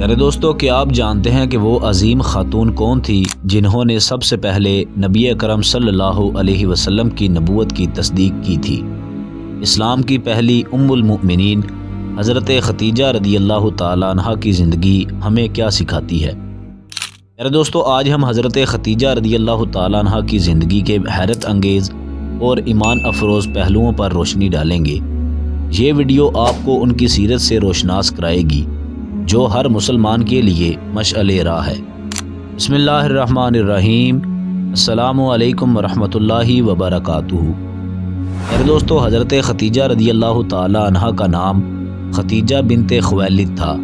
میرے دوستو، کیا آپ جانتے ہیں کہ وہ عظیم خاتون کون تھی جنہوں نے سب سے پہلے نبی اکرم صلی اللہ علیہ وسلم کی نبوت کی تصدیق کی تھی؟ اسلام کی پہلی ام المؤمنین حضرت ختیجہ رضی اللہ تعالیٰ عنہ کی زندگی ہمیں کیا سکھاتی ہے؟ میرے دوستو، آج ہم حضرت ختیجہ رضی اللہ تعالیٰ عنہ کی زندگی کے حیرت انگیز اور ایمان افروز پہلوؤں پر روشنی ڈالیں گے۔ یہ ویڈیو آپ کو ان کی سیرت سے روشناس کرائے گی جو ہر مسلمان کے لیے مشعل راہ ہے۔ بسم اللہ الرحمن الرحیم۔ السلام علیکم ورحمۃ اللہ وبرکاتہ۔ میرے دوستو، حضرت ختیجہ رضی اللہ تعالی عنہ کا نام ختیجہ بنت خویلد تھا۔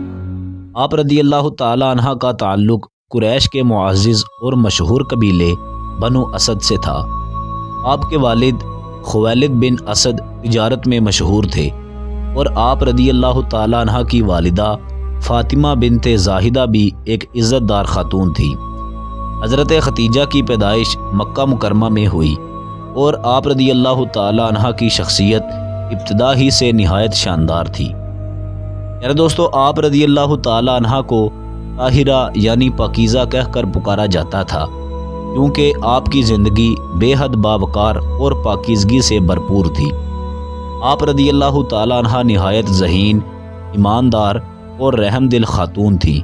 آپ رضی اللہ تعالی عنہ کا تعلق قریش کے معزز اور مشہور قبیلے بنو اسد سے تھا۔ آپ کے والد خویلد بن اسد تجارت میں مشہور تھے اور آپ رضی اللہ تعالی عنہ کی والدہ فاطمہ بنت زاہدہ بھی ایک عزت دار خاتون تھی۔ حضرت ختیجہ کی پیدائش مکہ مکرمہ میں ہوئی اور آپ رضی اللہ تعالی عنہ کی شخصیت ابتدا ہی سے نہایت شاندار تھی۔ میرے دوستو، آپ رضی اللہ تعالی عنہ کو طاہرہ یعنی پاکیزہ کہہ کر پکارا جاتا تھا، کیونکہ آپ کی زندگی بے حد باوقار اور پاکیزگی سے بھرپور تھی۔ آپ رضی اللہ تعالی عنہ نہایت ذہین، ایماندار اور رحم دل خاتون تھی۔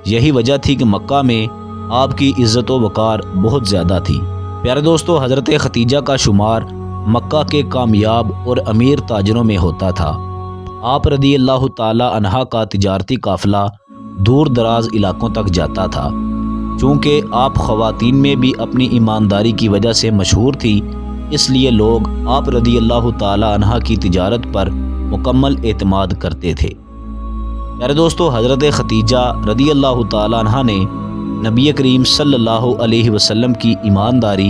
یہی وجہ تھی کہ مکہ میں آپ کی عزت و وقار بہت زیادہ تھی۔ پیارے دوستو، حضرت ختیجہ کا شمار مکہ کے کامیاب اور امیر تاجروں میں ہوتا تھا۔ آپ رضی اللہ تعالی عنہ کا تجارتی قافلہ دور دراز علاقوں تک جاتا تھا۔ چونکہ آپ خواتین میں بھی اپنی ایمانداری کی وجہ سے مشہور تھی، اس لیے لوگ آپ رضی اللہ تعالی عنہ کی تجارت پر مکمل اعتماد کرتے تھے۔ میرے دوستو، حضرت ختیجہ رضی اللہ تعالی عنہ نے نبی کریم صلی اللہ علیہ وسلم کی ایمانداری،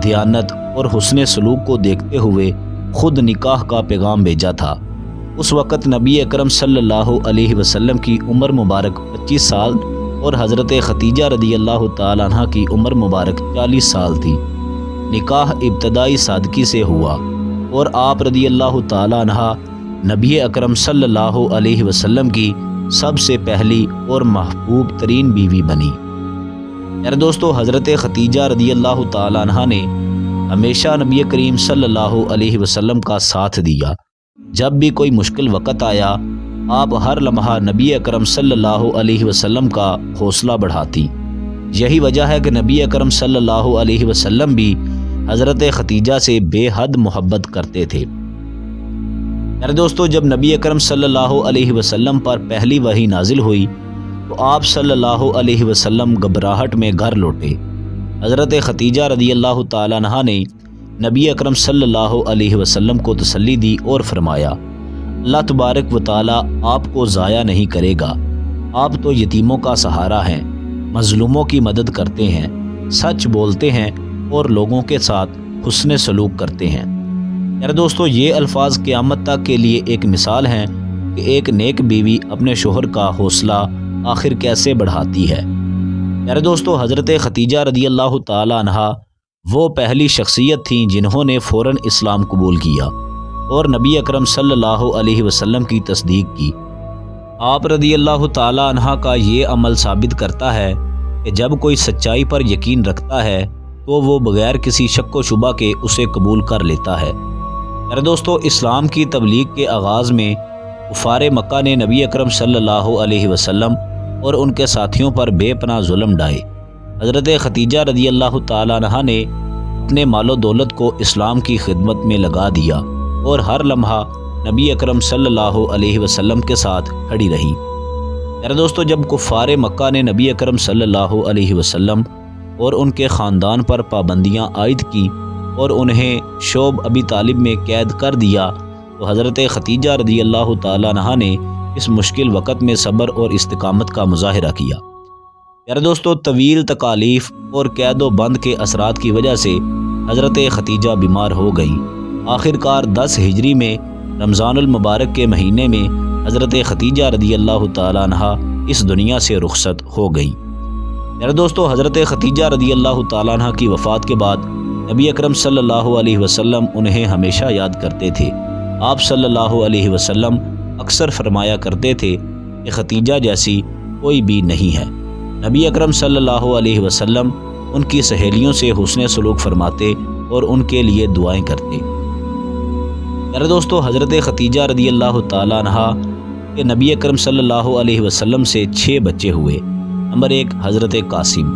دیانت اور حسن سلوک کو دیکھتے ہوئے خود نکاح کا پیغام بھیجا تھا۔ اس وقت نبی اکرم صلی اللہ علیہ وسلم کی عمر مبارک 25 سال اور حضرت ختیجہ رضی اللہ تعالی عنہ کی عمر مبارک 40 سال تھی۔ نکاح ابتدائی سادگی سے ہوا اور آپ رضی اللہ تعالی عنہ نبی اکرم صلی اللہ علیہ وسلم کی سب سے پہلی اور محبوب ترین بیوی بنی۔ میرے دوستو، حضرت ختیجہ رضی اللہ تعالی عنہ نے ہمیشہ نبی کریم صلی اللہ علیہ وسلم کا ساتھ دیا۔ جب بھی کوئی مشکل وقت آیا، آپ ہر لمحہ نبی اکرم صلی اللہ علیہ وسلم کا حوصلہ بڑھاتی۔ یہی وجہ ہے کہ نبی اکرم صلی اللہ علیہ وسلم بھی حضرت ختیجہ سے بے حد محبت کرتے تھے۔ میرے دوستو، جب نبی اکرم صلی اللہ علیہ وسلم پر پہلی وحی نازل ہوئی تو آپ صلی اللہ علیہ وسلم گھبراہٹ میں گھر لوٹے۔ حضرت ختیجہ رضی اللہ تعالی عنہ نے نبی اکرم صلی اللہ علیہ وسلم کو تسلی دی اور فرمایا، اللہ تبارک و تعالی آپ کو ضائع نہیں کرے گا۔ آپ تو یتیموں کا سہارا ہیں، مظلوموں کی مدد کرتے ہیں، سچ بولتے ہیں اور لوگوں کے ساتھ حسن سلوک کرتے ہیں۔ میرے دوستو، یہ الفاظ قیامت تک کے لیے ایک مثال ہیں کہ ایک نیک بیوی اپنے شوہر کا حوصلہ آخر کیسے بڑھاتی ہے۔ میرے دوستو، حضرت ختیجہ رضی اللہ تعالی عنہ وہ پہلی شخصیت تھیں جنہوں نے فوراً اسلام قبول کیا اور نبی اکرم صلی اللہ علیہ وسلم کی تصدیق کی۔ آپ رضی اللہ تعالی عنہ کا یہ عمل ثابت کرتا ہے کہ جب کوئی سچائی پر یقین رکھتا ہے تو وہ بغیر کسی شک و شبہ کے اسے قبول کر لیتا ہے۔ میرے دوستو، اسلام کی تبلیغ کے آغاز میں کفار مکہ نے نبی اکرم صلی اللہ علیہ وسلم اور ان کے ساتھیوں پر بے پناہ ظلم ڈھائے۔ حضرت ختیجہ رضی اللہ تعالی عنہ نے اپنے مال و دولت کو اسلام کی خدمت میں لگا دیا اور ہر لمحہ نبی اکرم صلی اللہ علیہ وسلم کے ساتھ کھڑی رہی۔ میرے دوستو، جب کفار مکہ نے نبی اکرم صلی اللہ علیہ وسلم اور ان کے خاندان پر پابندیاں عائد کی اور انہیں شعب ابی طالب میں قید کر دیا تو حضرت ختیجہ رضی اللہ تعالی عنہ نے اس مشکل وقت میں صبر اور استقامت کا مظاہرہ کیا۔ میرے دوستو، طویل تکالیف اور قید و بند کے اثرات کی وجہ سے حضرت ختیجہ بیمار ہو گئیں۔ آخر کار 10 ہجری میں رمضان المبارک کے مہینے میں حضرت ختیجہ رضی اللہ تعالی عنہ اس دنیا سے رخصت ہو گئیں۔ میرے دوستو، حضرت ختیجہ رضی اللہ تعالی عنہ کی وفات کے بعد نبی اکرم صلی اللہ علیہ وسلم انہیں ہمیشہ یاد کرتے تھے۔ آپ صلی اللہ علیہ وسلم اکثر فرمایا کرتے تھے کہ ختیجہ جیسی کوئی بھی نہیں ہے۔ نبی اکرم صلی اللہ علیہ وسلم ان کی سہیلیوں سے حسن سلوک فرماتے اور ان کے لیے دعائیں کرتے۔ میرے دوستو، حضرت ختیجہ رضی اللہ تعالیٰ عنہا کہ نبی اکرم صلی اللہ علیہ وسلم سے 6 بچے ہوئے۔ نمبر 1 حضرت قاسم،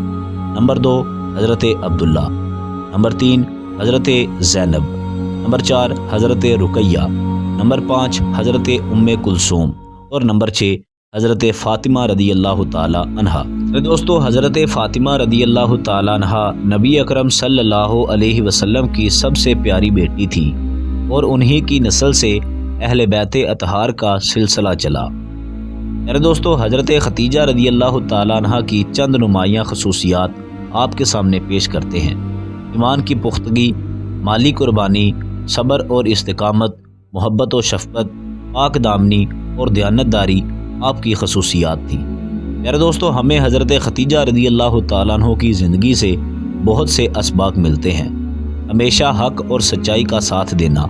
نمبر 2 حضرت عبداللہ، نمبر 3 حضرت زینب، نمبر 4 حضرت رقیہ، نمبر 5 حضرت ام کلثوم اور نمبر 6 حضرت فاطمہ رضی اللہ تعالی عنہا۔ دوستو، حضرت فاطمہ رضی اللہ تعالی عنہا نبی اکرم صلی اللہ علیہ وسلم کی سب سے پیاری بیٹی تھی اور انہی کی نسل سے اہل بیت اطہار کا سلسلہ چلا۔ میرے دوستو، حضرت ختیجہ رضی اللہ تعالی عنہا کی چند نمایاں خصوصیات آپ کے سامنے پیش کرتے ہیں۔ ایمان کی پختگی، مالی قربانی، صبر اور استقامت، محبت و شفقت، پاک دامنی اور دیانتداری آپ کی خصوصیات تھیں۔ میرے دوستو، ہمیں حضرت ختیجہ رضی اللہ تعالیٰ عنہ کی زندگی سے بہت سے اسباق ملتے ہیں۔ ہمیشہ حق اور سچائی کا ساتھ دینا،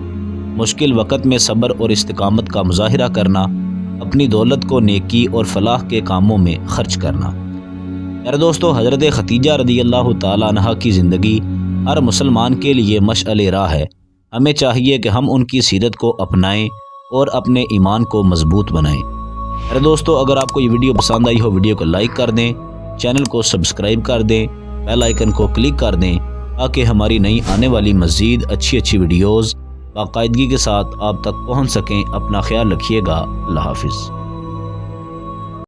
مشکل وقت میں صبر اور استقامت کا مظاہرہ کرنا، اپنی دولت کو نیکی اور فلاح کے کاموں میں خرچ کرنا۔ میرے دوستو، حضرت ختیجہ رضی اللہ تعالیٰ عنہ کی زندگی ہر مسلمان کے لیے مشعل راہ ہے۔ ہمیں چاہیے کہ ہم ان کی سیرت کو اپنائیں اور اپنے ایمان کو مضبوط بنائیں۔ میرے دوستو، اگر آپ کو یہ ویڈیو پسند آئی ہو، ویڈیو کو لائک کر دیں، چینل کو سبسکرائب کر دیں، بیل آئیکن کو کلک کر دیں تاکہ ہماری نئی آنے والی مزید اچھی ویڈیوز باقاعدگی کے ساتھ آپ تک پہنچ سکیں۔ اپنا خیال رکھیے گا۔ اللہ حافظ۔